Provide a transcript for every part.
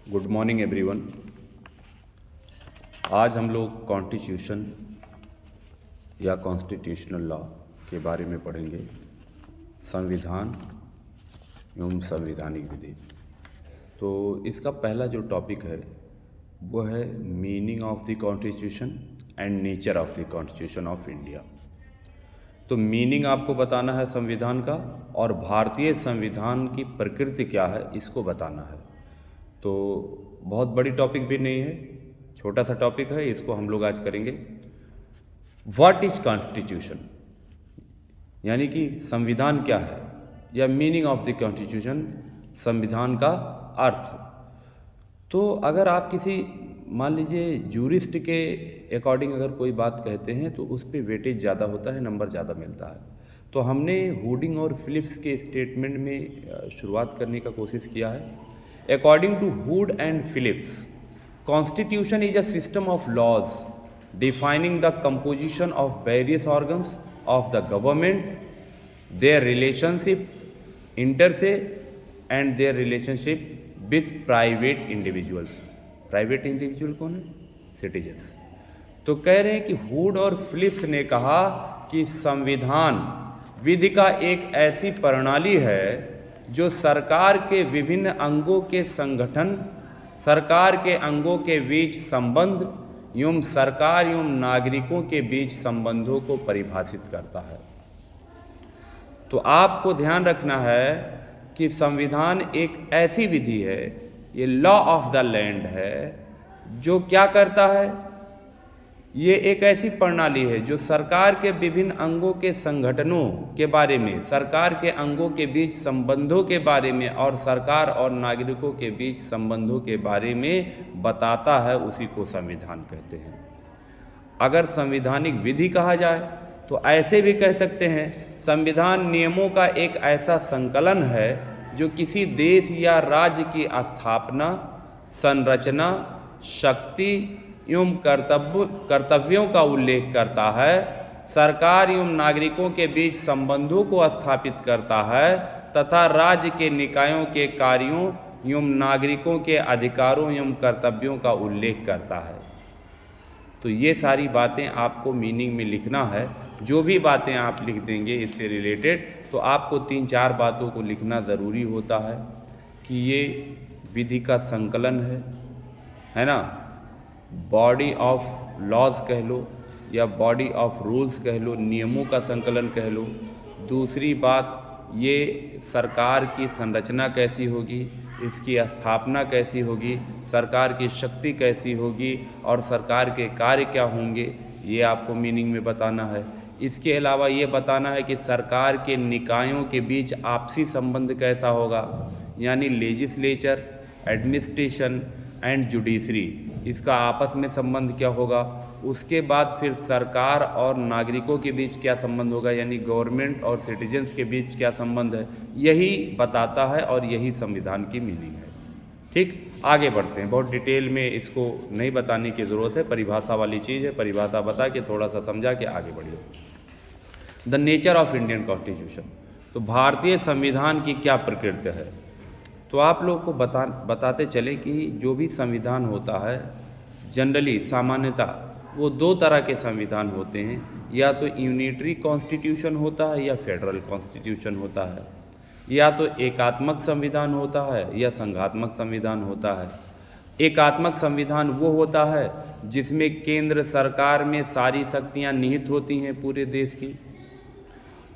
Good morning everyone. आज हम लोग कॉन्स्टिट्यूशन या कॉन्स्टिट्यूशनल लॉ के बारे में पढ़ेंगे। संविधान एवं संवैधानिक विधि। तो इसका पहला जो टॉपिक है वो है meaning of the constitution and nature of the constitution of India. तो मीनिंग आपको बताना है संविधान का, और भारतीय संविधान की प्रकृति क्या है इसको बताना है। तो बहुत बड़ी टॉपिक भी नहीं है, छोटा सा टॉपिक है, इसको हम लोग आज करेंगे। व्हाट इज कॉन्स्टिट्यूशन, यानी कि संविधान क्या है, या मीनिंग ऑफ द कॉन्स्टिट्यूशन, संविधान का अर्थ। तो अगर आप किसी मान लीजिए जूरिस्ट के अकॉर्डिंग अगर कोई बात कहते हैं तो उस पर वेटेज ज़्यादा होता है, नंबर ज़्यादा मिलता है। तो हमने हुडिंग और फिलिप्स के स्टेटमेंट में शुरुआत करने का कोशिश किया है। According to Hood and Phillips, Constitution is a system of laws defining the composition of various organs of the government, their relationship inter se, and their relationship with private individuals. Private individual कौन है? Citizens. तो कह रहे हैं कि hood और Philips ने कहा कि संविधान विधि का एक ऐसी प्रणाली है जो सरकार के विभिन्न अंगों के संगठन, सरकार के अंगों के बीच संबंध एवं सरकार एवं नागरिकों के बीच संबंधों को परिभाषित करता है। तो आपको ध्यान रखना है कि संविधान एक ऐसी विधि है, ये लॉ ऑफ द लैंड है, जो क्या करता है, ये एक ऐसी प्रणाली है जो सरकार के विभिन्न अंगों के संगठनों के बारे में, सरकार के अंगों के बीच संबंधों के बारे में और सरकार और नागरिकों के बीच संबंधों के बारे में बताता है। उसी को संविधान कहते हैं। अगर संवैधानिक विधि कहा जाए तो ऐसे भी कह सकते हैं, संविधान नियमों का एक ऐसा संकलन है जो किसी देश या राज्य की स्थापना, संरचना, शक्ति एवं कर्तव्यों का उल्लेख करता है, सरकार एवं नागरिकों के बीच संबंधों को स्थापित करता है तथा राज्य के निकायों के कार्यों एवं नागरिकों के अधिकारों एवं कर्तव्यों का उल्लेख करता है। तो ये सारी बातें आपको मीनिंग में लिखना है। जो भी बातें आप लिख देंगे इससे रिलेटेड, तो आपको 3-4 बातों को लिखना ज़रूरी होता है कि ये विधि का संकलन है ना, बॉडी ऑफ लॉज कह लो या बॉडी ऑफ रूल्स कह लो, नियमों का संकलन कह लो। दूसरी बात, ये सरकार की संरचना कैसी होगी, इसकी स्थापना कैसी होगी, सरकार की शक्ति कैसी होगी और सरकार के कार्य क्या होंगे, ये आपको मीनिंग में बताना है। इसके अलावा ये बताना है कि सरकार के निकायों के बीच आपसी संबंध कैसा होगा, यानी लेजिस्लेचर, एडमिनिस्ट्रेशन एंड जुडिशरी, इसका आपस में संबंध क्या होगा। उसके बाद फिर सरकार और नागरिकों के बीच क्या संबंध होगा, यानी गवर्नमेंट और सिटीजन्स के बीच क्या संबंध है, यही बताता है और यही संविधान की मीनिंग है। ठीक, आगे बढ़ते हैं। बहुत डिटेल में इसको नहीं बताने की ज़रूरत है, परिभाषा वाली चीज़ है, परिभाषा बता के थोड़ा सा समझा के आगे बढ़िए। The nature of Indian constitution, तो भारतीय संविधान की क्या प्रकृति है। तो आप लोग को बताते चले कि जो भी संविधान होता है जनरली, सामान्यतः वो 2 तरह के संविधान होते हैं, या तो यूनिटरी कॉन्स्टिट्यूशन होता है या फेडरल कॉन्स्टिट्यूशन होता है, या तो एकात्मक संविधान होता है या संघात्मक संविधान होता है। एकात्मक संविधान वो होता है जिसमें केंद्र सरकार में सारी शक्तियाँ निहित होती हैं पूरे देश की,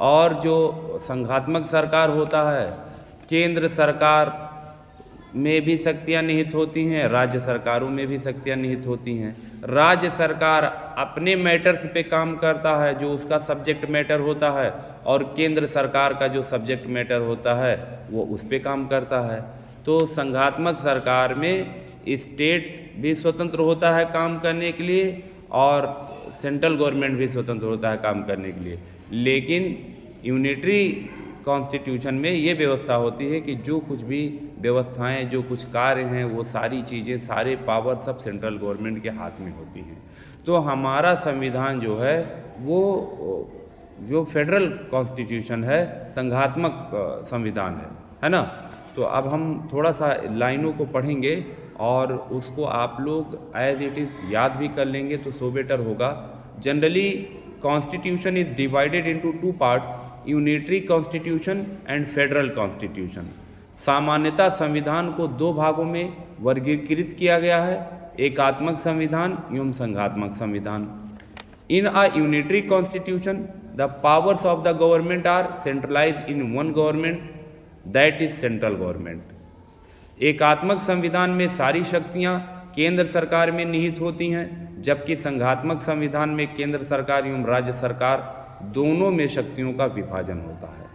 और जो संघात्मक सरकार होता है, केंद्र सरकार में भी शक्तियाँ निहित होती हैं, राज्य सरकारों में भी शक्तियाँ निहित होती हैं। राज्य सरकार अपने मैटर्स पे काम करता है जो उसका सब्जेक्ट मैटर होता है, और केंद्र सरकार का जो सब्जेक्ट मैटर होता है वो उस पे काम करता है। तो संघात्मक सरकार में स्टेट भी स्वतंत्र होता है काम करने के लिए, और सेंट्रल गवर्नमेंट भी स्वतंत्र होता है काम करने के लिए। लेकिन यूनिटरी कॉन्स्टिट्यूशन में ये व्यवस्था होती है कि जो कुछ भी व्यवस्थाएं, जो कुछ कार्य हैं, वो सारी चीज़ें, सारे पावर सब सेंट्रल गवर्नमेंट के हाथ में होती हैं। तो हमारा संविधान जो है वो जो फेडरल कॉन्स्टिट्यूशन है, संघात्मक संविधान है ना। तो अब हम थोड़ा सा लाइनों को पढ़ेंगे और उसको आप लोग एज इट इज़ याद भी कर लेंगे तो सो बेटर होगा। Generally constitution is divided into two parts, unitary constitution and federal constitution. सामान्यतः संविधान को दो भागों में वर्गीकृत किया गया है, एकात्मक संविधान एवं संघात्मक संविधान। In a unitary constitution the powers of the government are centralised in one government, that is central government. एकात्मक संविधान में सारी शक्तियां केंद्र सरकार में निहित होती हैं, जबकि संघात्मक संविधान में केंद्र सरकार एवं राज्य सरकार दोनों में शक्तियों का विभाजन होता है।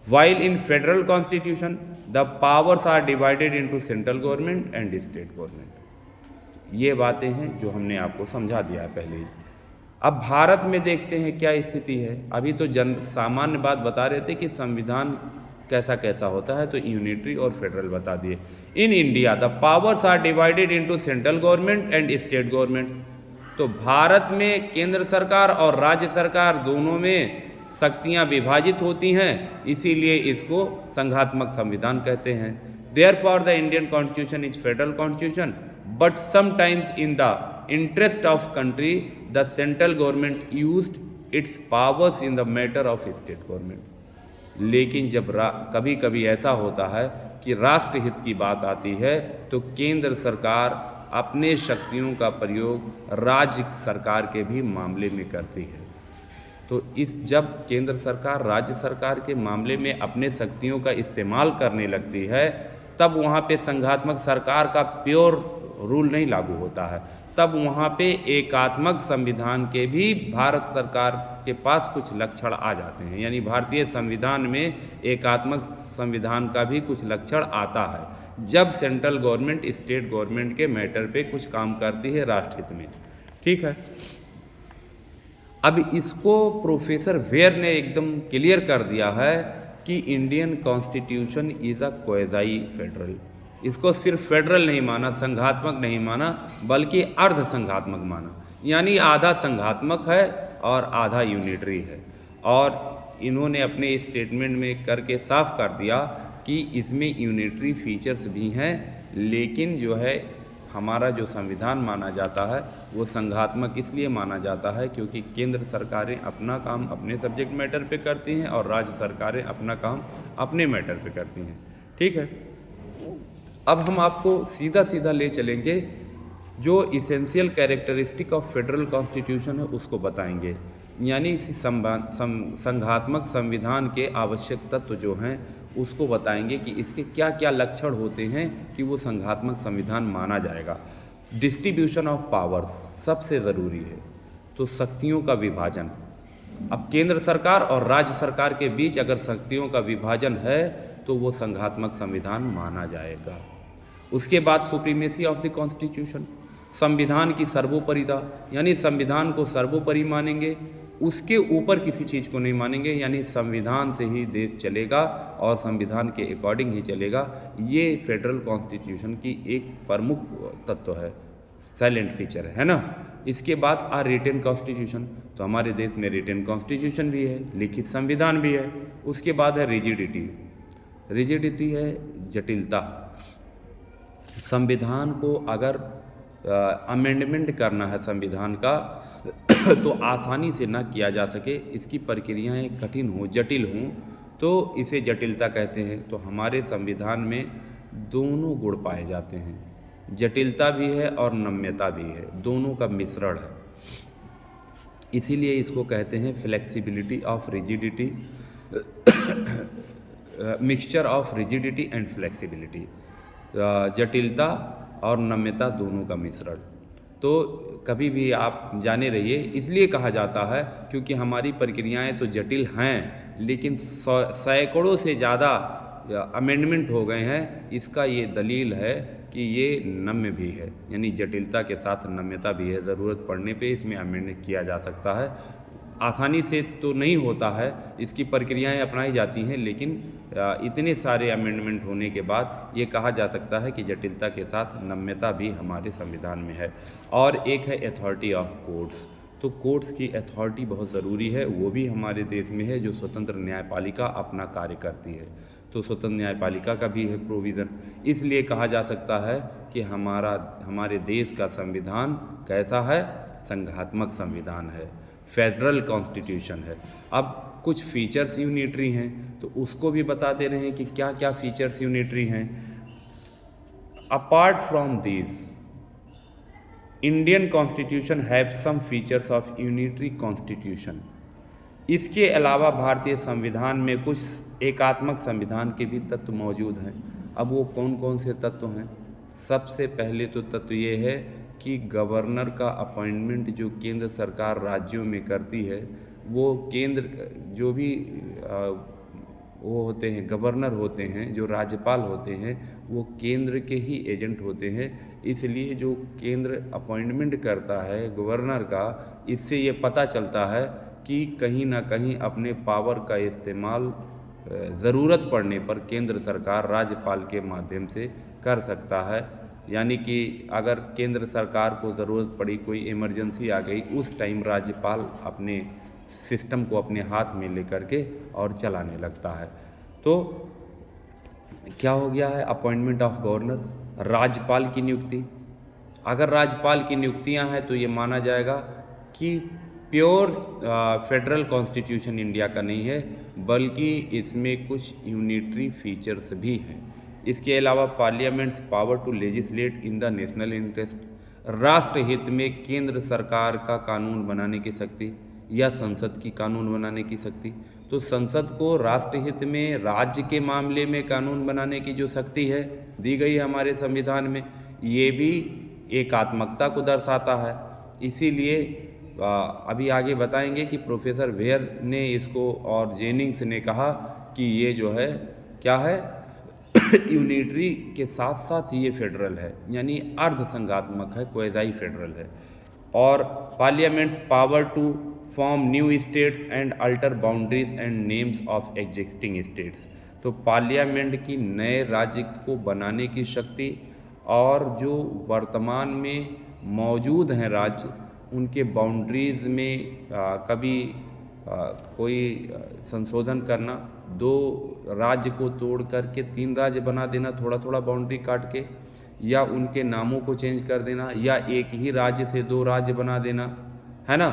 While in federal constitution the powers are divided into central government and state government। ये बातें हैं जो हमने आपको समझा दिया है पहले ही। अब भारत में देखते हैं क्या स्थिति है। अभी तो सामान्य बात बता रहे थे कि संविधान कैसा कैसा होता है, तो यूनिटरी और फेडरल बता दिए। In India the powers are divided into central government and state governments. तो भारत में केंद्र सरकार और राज्य सरकार दोनों में शक्तियां विभाजित होती हैं, इसीलिए इसको संघात्मक संविधान कहते हैं। Therefore the Indian constitution is federal constitution, but sometimes in the interest of country the central government used its powers in the matter of state government. लेकिन जब कभी कभी ऐसा होता है कि राष्ट्रहित की बात आती है तो केंद्र सरकार अपने शक्तियों का प्रयोग राज्य सरकार के भी मामले में करती है। तो जब केंद्र सरकार राज्य सरकार के मामले में अपने शक्तियों का इस्तेमाल करने लगती है, तब वहाँ पे संघात्मक सरकार का प्योर रूल नहीं लागू होता है। तब वहाँ पे एकात्मक संविधान के भी भारत सरकार के पास कुछ लक्षण आ जाते हैं, यानी भारतीय संविधान में एकात्मक संविधान का भी कुछ लक्षण आता है जब सेंट्रल गवर्नमेंट स्टेट गवर्नमेंट के मैटर पे कुछ काम करती है राष्ट्रहित में। ठीक है, अब इसको प्रोफेसर वेयर ने एकदम क्लियर कर दिया है कि Indian constitution is a quasi federal. इसको सिर्फ फेडरल नहीं माना, संघात्मक नहीं माना, बल्कि अर्ध संघात्मक माना, यानी आधा संघात्मक है और आधा यूनिटरी है। और इन्होंने अपने स्टेटमेंट में करके साफ कर दिया कि इसमें यूनिटरी फीचर्स भी हैं, लेकिन जो है हमारा जो संविधान माना जाता है वो संघात्मक इसलिए माना जाता है क्योंकि केंद्र सरकारें अपना काम अपने सब्जेक्ट मैटर पे करती हैं और राज्य सरकारें अपना काम अपने मैटर पे करती हैं। ठीक है, अब हम आपको सीधा सीधा ले चलेंगे, जो essential characteristic of federal constitution है उसको बताएंगे, यानी इसी संघात्मक संविधान के आवश्यक तत्व जो हैं उसको बताएंगे कि इसके क्या क्या लक्षण होते हैं कि वो संघात्मक संविधान माना जाएगा। डिस्ट्रीब्यूशन ऑफ पावर्स सबसे ज़रूरी है, तो शक्तियों का विभाजन। अब केंद्र सरकार और राज्य सरकार के बीच अगर शक्तियों का विभाजन है तो वो संघात्मक संविधान माना जाएगा। उसके बाद सुप्रीमेसी ऑफ द कॉन्स्टिट्यूशन, संविधान की सर्वोपरिता, यानी संविधान को सर्वोपरि मानेंगे, उसके ऊपर किसी चीज़ को नहीं मानेंगे, यानी संविधान से ही देश चलेगा और संविधान के अकॉर्डिंग ही चलेगा। ये फेडरल कॉन्स्टिट्यूशन की एक प्रमुख तत्व है, साइलेंट फीचर है ना। इसके बाद आ रिटेन कॉन्स्टिट्यूशन, तो हमारे देश में रिटेन कॉन्स्टिट्यूशन भी है, लिखित संविधान भी है। उसके बाद है रिजिडिटी, रिजिडिटी है जटिलता। संविधान को अगर अमेंडमेंट करना है संविधान का तो आसानी से ना किया जा सके, इसकी प्रक्रियाएं कठिन हो, जटिल हों, तो इसे जटिलता कहते हैं। तो हमारे संविधान में दोनों गुण पाए जाते हैं, जटिलता भी है और नम्यता भी है, दोनों का मिश्रण है। इसीलिए इसको कहते हैं flexibility of rigidity, mixture of rigidity and flexibility, जटिलता और नम्यता दोनों का मिश्रण। तो कभी भी आप जाने रहिए, इसलिए कहा जाता है क्योंकि हमारी प्रक्रियाएं तो जटिल हैं, लेकिन सैकड़ों से ज़्यादा अमेंडमेंट हो गए हैं। इसका ये दलील है कि ये नम्य भी है, यानी जटिलता के साथ नम्यता भी है। ज़रूरत पड़ने पे इसमें अमेंड किया जा सकता है, आसानी से तो नहीं होता है, इसकी प्रक्रियाएं अपनाई जाती हैं, लेकिन इतने सारे अमेंडमेंट होने के बाद ये कहा जा सकता है कि जटिलता के साथ नम्यता भी हमारे संविधान में है। और एक है अथॉरिटी ऑफ कोर्ट्स, तो कोर्ट्स की अथॉरिटी बहुत ज़रूरी है, वो भी हमारे देश में है, जो स्वतंत्र न्यायपालिका अपना कार्य करती है। तो स्वतंत्र न्यायपालिका का भी है प्रोविज़न। इसलिए कहा जा सकता है कि हमारे देश का संविधान कैसा है, संघात्मक संविधान है, फेडरल कॉन्स्टिट्यूशन है। अब कुछ फीचर्स यूनिटरी हैं तो उसको भी बता दे रहे हैं कि क्या क्या फीचर्स यूनिटरी हैं। Apart from these Indian constitution have some features of unitary constitution. इसके अलावा भारतीय संविधान में कुछ एकात्मक संविधान के भी तत्व मौजूद हैं। अब वो कौन कौन से तत्व हैं? सबसे पहले तो तत्व ये है कि गवर्नर का अपॉइंटमेंट जो केंद्र सरकार राज्यों में करती है, वो केंद्र जो भी वो होते हैं, गवर्नर होते हैं, जो राज्यपाल होते हैं, वो केंद्र के ही एजेंट होते हैं। इसलिए जो केंद्र अपॉइंटमेंट करता है गवर्नर का, इससे ये पता चलता है कि कहीं ना कहीं अपने पावर का इस्तेमाल ज़रूरत पड़ने पर केंद्र सरकार राज्यपाल के माध्यम से कर सकता है। यानी कि अगर केंद्र सरकार को ज़रूरत पड़ी, कोई इमरजेंसी आ गई, उस टाइम राज्यपाल अपने सिस्टम को अपने हाथ में लेकर के और चलाने लगता है। तो क्या हो गया है? अपॉइंटमेंट ऑफ गवर्नर्स, राज्यपाल की नियुक्ति। अगर राज्यपाल की नियुक्तियां हैं तो ये माना जाएगा कि प्योर फेडरल कॉन्स्टिट्यूशन इंडिया का नहीं है, बल्कि इसमें कुछ यूनिटरी फीचर्स भी हैं। इसके अलावा parliament's power to legislate in the national interest, राष्ट्र हित में केंद्र सरकार का कानून बनाने की शक्ति या संसद की कानून बनाने की शक्ति। तो संसद को राष्ट्रहित में राज्य के मामले में कानून बनाने की जो शक्ति है दी गई है हमारे संविधान में, ये भी एकात्मकता को दर्शाता है। इसीलिए अभी आगे बताएंगे कि प्रोफेसर वेयर ने इसको और जेनिंग्स ने कहा कि ये जो है क्या है यूनिटरी के साथ साथ ये फेडरल है, यानी अर्ध संघात्मक है, क्वेज़ाई फेडरल है। और parliament's power to form new states and alter boundaries and names of existing states. तो पार्लियामेंट की नए राज्य को बनाने की शक्ति और जो वर्तमान में मौजूद हैं राज्य, उनके बाउंड्रीज में कभी कोई संशोधन करना, 2 राज्य को तोड़ करके 3 राज्य बना देना, थोड़ा थोड़ा बाउंड्री काट के, या उनके नामों को चेंज कर देना, या एक ही राज्य से 2 राज्य बना देना, है ना।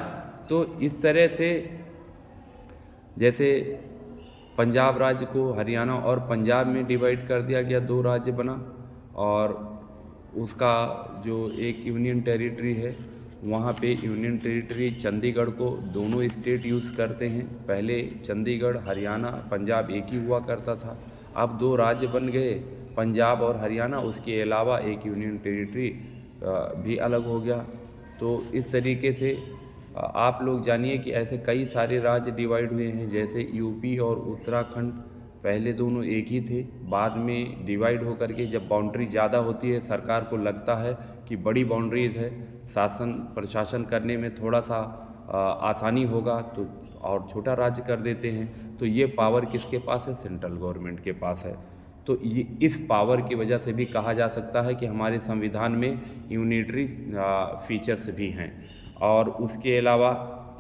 तो इस तरह से जैसे पंजाब राज्य को हरियाणा और पंजाब में डिवाइड कर दिया गया, 2 राज्य बना, और उसका जो एक यूनियन टेरिटरी है, वहाँ पे यूनियन टेरिटरी चंडीगढ़ को दोनों स्टेट यूज़ करते हैं। पहले चंडीगढ़ हरियाणा पंजाब एक ही हुआ करता था, अब 2 राज्य बन गए, पंजाब और हरियाणा। उसके अलावा एक यूनियन टेरिटरी भी अलग हो गया। तो इस तरीके से आप लोग जानिए कि ऐसे कई सारे राज्य डिवाइड हुए हैं। जैसे यूपी और उत्तराखंड पहले दोनों एक ही थे, बाद में डिवाइड होकर के जब बाउंड्री ज़्यादा होती है, सरकार को लगता है कि बड़ी बाउंड्रीज है, शासन प्रशासन करने में थोड़ा सा आसानी होगा, तो और छोटा राज्य कर देते हैं। तो ये पावर किसके पास है? सेंट्रल गवर्नमेंट के पास है। तो ये इस पावर की वजह से भी कहा जा सकता है कि हमारे संविधान में यूनिटरी फीचर्स भी हैं। और उसके अलावा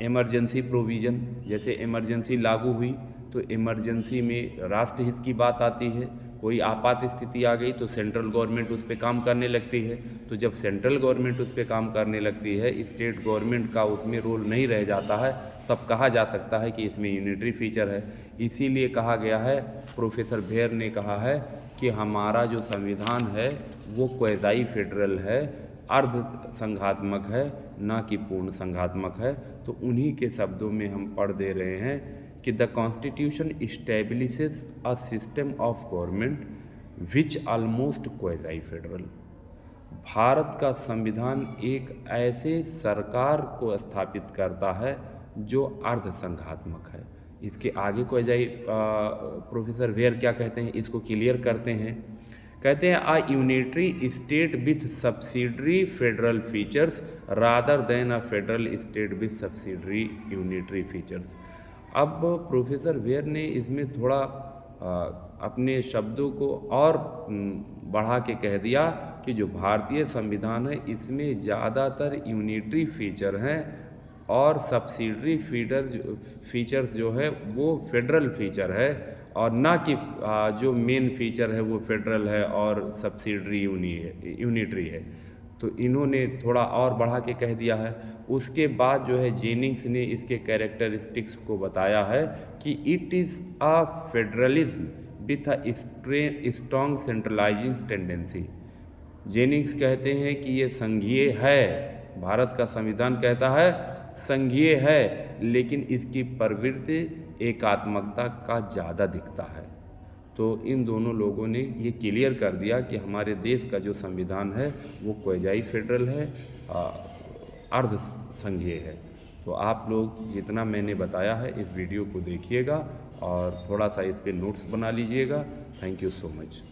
इमरजेंसी प्रोविज़न, जैसे इमरजेंसी लागू हुई तो इमरजेंसी में राष्ट्रहित की बात आती है। कोई आपात स्थिति आ गई तो सेंट्रल गवर्नमेंट उस पर काम करने लगती है। तो जब सेंट्रल गवर्नमेंट उस पर काम करने लगती है, स्टेट गवर्नमेंट का उसमें रोल नहीं रह जाता है, तब कहा जा सकता है कि इसमें यूनिटरी फीचर है। इसीलिए कहा गया है, प्रोफेसर भेर ने कहा है कि हमारा जो संविधान है वो क्वेज़ाई फेडरल है, अर्ध संघात्मक है, ना कि पूर्ण संघात्मक है। तो उन्हीं के शब्दों में हम पढ़ दे रहे हैं कि the constitution establishes a system of government which almost quasi federal. Bharat का संविधान एक ऐसे सरकार को स्थापित करता है जो अर्ध संघात्मक है। इसके आगे क्वेज़ाई प्रोफेसर वेयर क्या कहते हैं, इसको क्लियर करते हैं। कहते हैं a unitary state with subsidiary federal features rather than a federal state with subsidiary unitary features. अब प्रोफेसर वेयर ने इसमें थोड़ा अपने शब्दों को और बढ़ा के कह दिया कि जो भारतीय संविधान है इसमें ज़्यादातर यूनिटरी फीचर हैं और सब्सिडरी फीचर्स जो है वो फेडरल फीचर है। और ना कि जो मेन फीचर है वो फेडरल है और सब्सिडरी यूनिटरी है। तो इन्होंने थोड़ा और बढ़ा के कह दिया है। उसके बाद जो है जेनिंग्स ने इसके कैरेक्टरिस्टिक्स को बताया है कि it is a federalism with a strong centralising tendency. Jennings कहते हैं कि ये संघीय है, भारत का संविधान कहता है संघीय है, लेकिन इसकी प्रवृत्ति एकात्मकता का ज़्यादा दिखता है। तो इन दोनों लोगों ने ये क्लियर कर दिया कि हमारे देश का जो संविधान है वो क्वाज़ी फेडरल है, अर्ध संघीय है। तो आप लोग जितना मैंने बताया है इस वीडियो को देखिएगा और थोड़ा सा इस पे नोट्स बना लीजिएगा। Thank you so much.